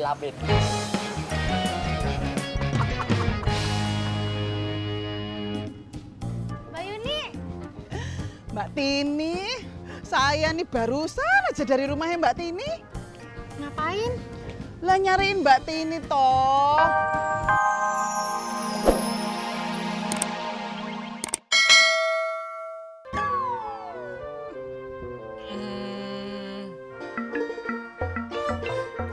lapin. Mbak Yuni. Mbak Tini, saya nih barusan aja dari rumahnya Mbak Tini. Ngapain? Lah nyariin Mbak Tini toh.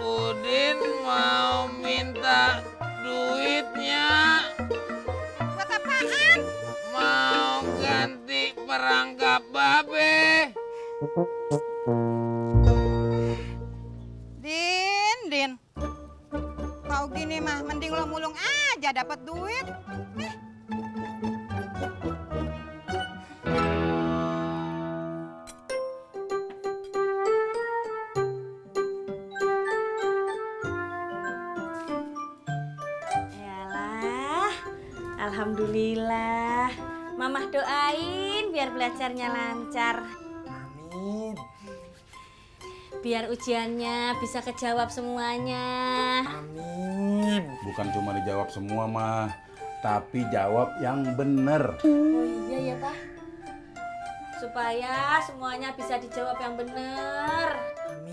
Udin mau minta duitnya. Buat apaan? Mau ganti perangkap babe. Din. Kau gini mah, mending lo mulung aja dapat duit. Yalah, alhamdulillah. Mamah doain biar belajarnya lancar. Amin. Biar ujiannya bisa kejawab semuanya. Amin. Bukan cuma dijawab semua mah, tapi jawab yang bener. Oh iya ya Pak. Supaya semuanya bisa dijawab yang bener.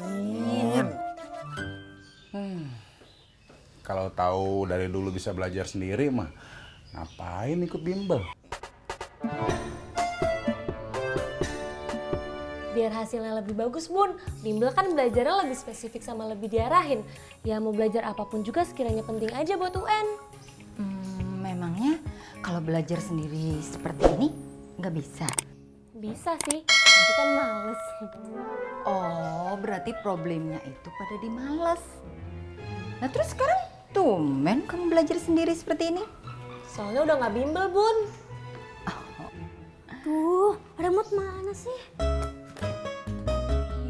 Amin. Kalau tahu dari dulu bisa belajar sendiri mah, ngapain ikut bimbel? Biar hasilnya lebih bagus, Bun. Bimbel kan belajarnya lebih spesifik sama lebih diarahin. Ya mau belajar apapun juga sekiranya penting aja buat UN. Memangnya kalau belajar sendiri seperti ini nggak bisa? Bisa sih, tapi kan males. Oh, berarti problemnya itu pada di males. Nah terus sekarang tumben kamu belajar sendiri seperti ini? Soalnya udah nggak bimbel, Bun. Tuh, remote mana sih?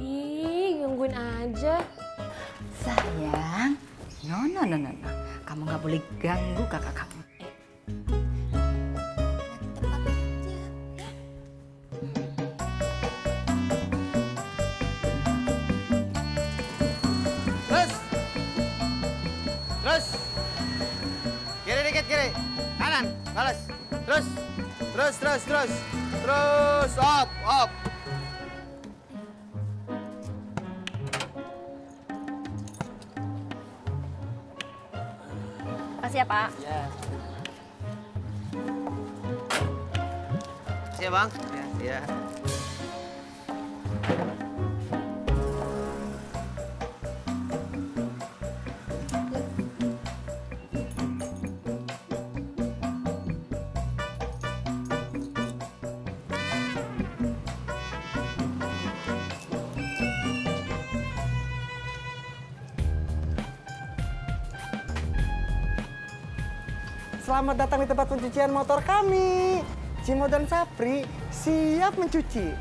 Ih, gangguin aja. Sayang, no. Kamu nggak boleh ganggu kakak kamu. Terus. Kiri dikit kiri. Kanan, balas. Terus. Terus, op. Makasih ya Pak. Ya. Siap, Bang? Ya. Selamat datang di tempat pencucian motor kami. Cimo dan Sapri siap mencuci.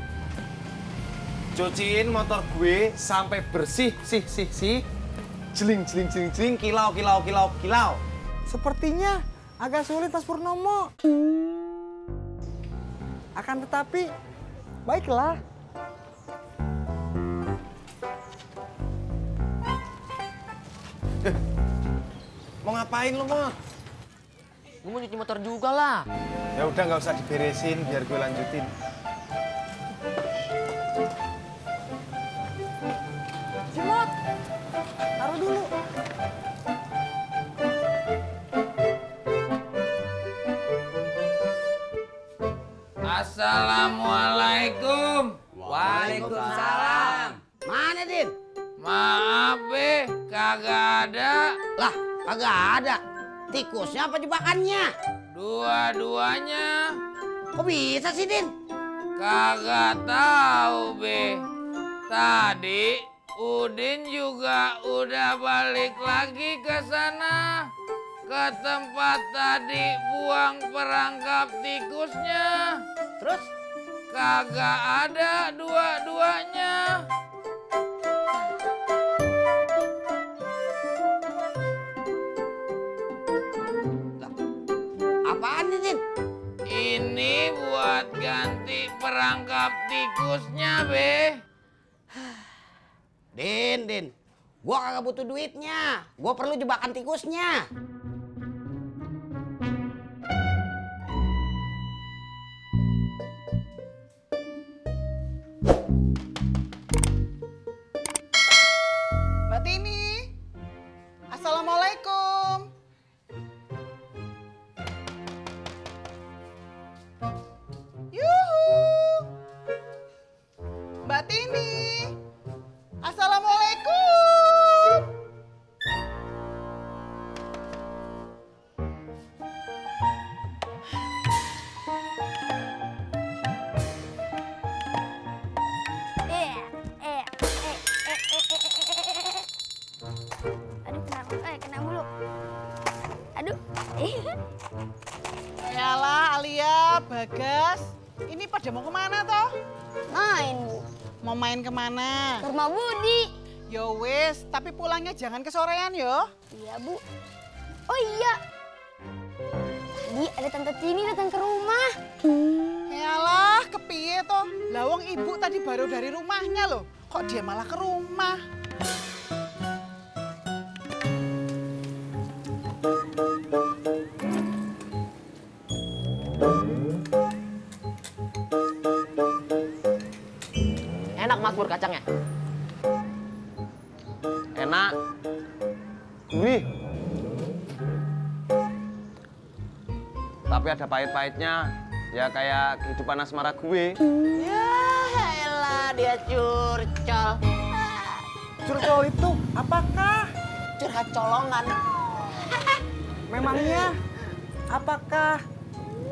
Cuciin motor gue sampai bersih, sih. Jeling, kilau. Sepertinya agak sulit Mas Purnomo. Akan tetapi, baiklah. Mau ngapain lu, Mot? Gue mau cuci motor juga lah. Ya udah nggak usah diberesin, biar gue lanjutin. Cimot, taruh dulu. Assalamualaikum. Waalaikumsalam. Mana, Din? Maaf, Be, kagak ada. Lah, kagak ada. Tikusnya apa jebakannya? Dua-duanya. Kok bisa sih, Din? Kagak tahu, Be. Tadi Udin juga udah balik lagi ke sana. Ke tempat tadi buang perangkap tikusnya. Terus? Kagak ada dua-duanya. Apaan nih, Din? Ini buat ganti perangkap tikusnya, Be. Din. Gua kagak butuh duitnya. Gua perlu jebakan tikusnya. Mbak Tini. Assalamualaikum. Yuhu. Mbak Tini. Assalamualaikum. Aduh, kena mulu. Aduh. Yalah, Alia, Bagas. Ini pada mau kemana toh? Main, Bu. Mau main kemana? Ke rumah Budi. Yo wes, tapi pulangnya jangan kesorean yo. Iya, Bu. Oh iya. Tadi ada Tante Tini datang ke rumah. Yalah, kepiye toh? Lawang ibu tadi baru dari rumahnya loh. Kok dia malah ke rumah? Enak Mas Pur kacangnya. Enak. Wih. Tapi ada pahit-pahitnya. Ya kayak kehidupan asmara gue. Ya elah dia curcol. Curcol itu apakah? Curhat colongan. Memangnya apakah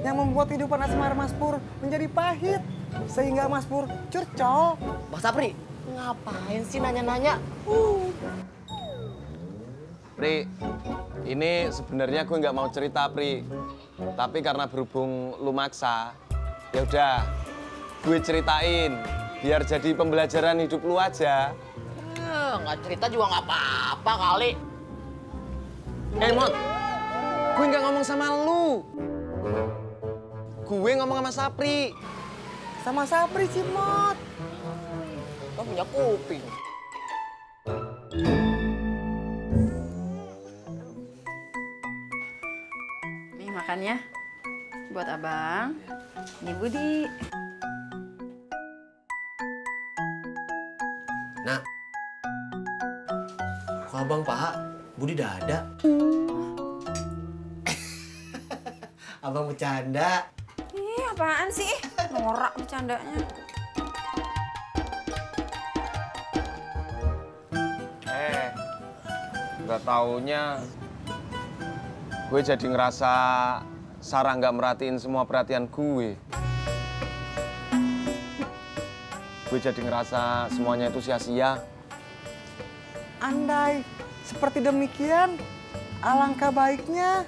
yang membuat kehidupan asmara Mas Pur menjadi pahit sehingga Mas Pur curcol? Bang Sapri, ngapain sih nanya-nanya? Pri, ini sebenarnya gue nggak mau cerita, Pri. Tapi karena berhubung lu maksa, ya udah, gue ceritain biar jadi pembelajaran hidup lu aja. Nggak cerita juga nggak apa-apa kali. Mot, gue nggak ngomong sama lu. Gue ngomong sama Sapri. Sama Sapri, Cimot. Lo punya kuping. Nih makannya buat abang. Ini Budi. Nak, kok abang Pak, Budi dah ada. Abang bercanda. Ih, apaan sih? Norak bercandanya. Nggak taunya gue jadi ngerasa Sarah nggak merhatiin semua perhatian gue. Gue jadi ngerasa semuanya itu sia-sia. Andai seperti demikian, alangkah baiknya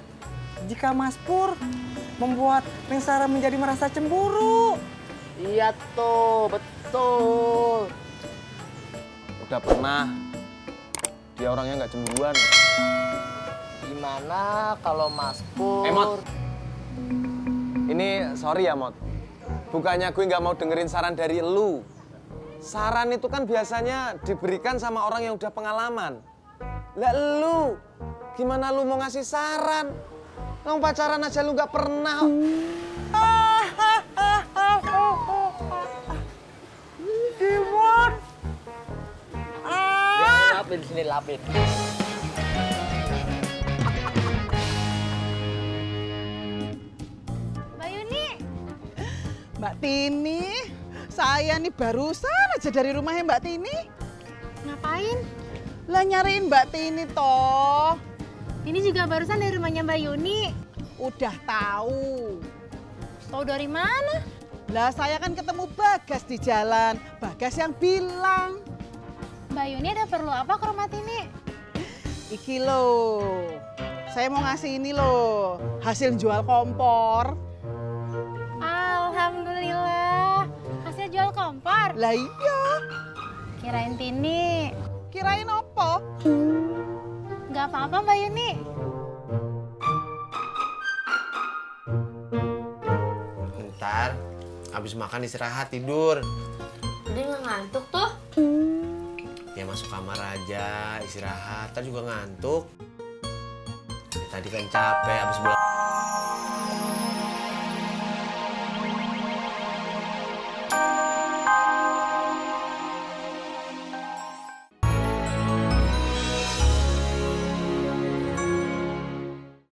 jika Mas Pur membuat Neng Sarah menjadi merasa cemburu. Iya tuh, betul. Udah pernah. Dia orangnya nggak cemburuan. Gimana kalau Mas Pur? Mot. Ini sorry ya, Mot. Bukannya gue nggak mau dengerin saran dari lu. Saran itu kan biasanya diberikan sama orang yang udah pengalaman. Lah lu, gimana lu mau ngasih saran? Ngomong pacaran aja lu nggak pernah. Dimon. Lapin sini, lapin. Mbak Yuni. Mbak Tini, saya nih barusan aja dari rumahnya Mbak Tini. Ngapain? Lah nyariin Mbak Tini toh. Ini juga barusan dari rumahnya Mbak Yuni. Udah tahu. Tahu dari mana? Lah saya kan ketemu Bagas di jalan. Bagas yang bilang. Mbak Yuni ada perlu apa ke rumah Tini? Iki loh, saya mau ngasih ini loh, hasil jual kompor. Alhamdulillah, hasil jual kompor. Lah iya. Kirain Tini. Kirain apa? Nggak apa-apa Mbak Yuni. Ntar, abis makan istirahat tidur. Dia nggak ngantuk tuh. Ya masuk kamar aja, istirahat. Ntar juga ngantuk. Ya, tadi kan capek abis bola.